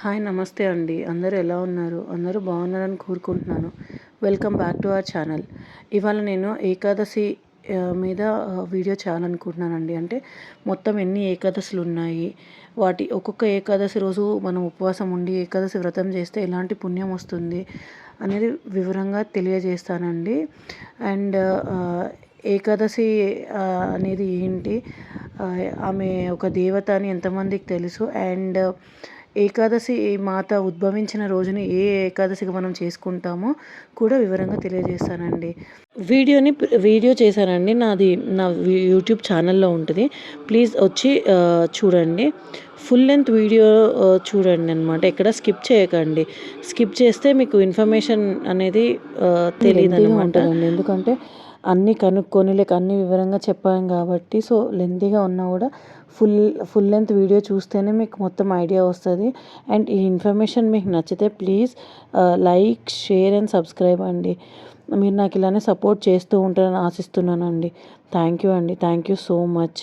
Hi నమస్తే అండి. అందరూ ఎలా ఉన్నారు? అందరూ బాగున్నారని కోరుకుంటున్నాను. Welcome back to our channel. ఇవాళ నేను ఏకాదశి మీద వీడియో చేయాలనుకుంటున్నానండి. అంటే మొత్తం ఎన్ని ఏకాదశులు ఉన్నాయి, వాటి ఒక్కొక్క ఏకాదశి రోజు మనం ఉపవాసం ఉండి ఏకాదశి వ్రతం చేస్తే ఎలాంటి పుణ్యం వస్తుంది అనేది వివరంగా తెలియజేస్తానండి. అండ్ ఏకాదశి అనేది ఏంటి, ఆమె ఒక దేవత అని ఎంతమందికి తెలుసు, అండ్ ఏకాదశి మాత ఉద్భవించిన రోజుని ఏ ఏకాదశిగా మనం చేసుకుంటామో కూడా వివరంగా తెలియజేస్తానండి. వీడియో చేశానండి, నా యూట్యూబ్ ఛానల్లో ఉంటుంది. ప్లీజ్ వచ్చి చూడండి. ఫుల్ లెంత్ వీడియో చూడండి అనమాట. ఎక్కడ స్కిప్ చేయకండి. స్కిప్ చేస్తే మీకు ఇన్ఫర్మేషన్ అనేది తెలియదు అనమాట. ఎందుకంటే అన్నీ కనుక్కొని అన్నీ వివరంగా చెప్పాం కాబట్టి, సో లెంతీగా ఉన్నా కూడా ఫుల్ లెంత్ వీడియో చూస్తేనే మీకు మొత్తం ఐడియా వస్తుంది. అండ్ ఈ ఇన్ఫర్మేషన్ మీకు నచ్చితే please like, share and subscribe అండి. మీరు నాకు ఇలానే సపోర్ట్ చేస్తూ ఉంటారని ఆశిస్తున్నానండి. థ్యాంక్ యూ అండి. Thank you so much.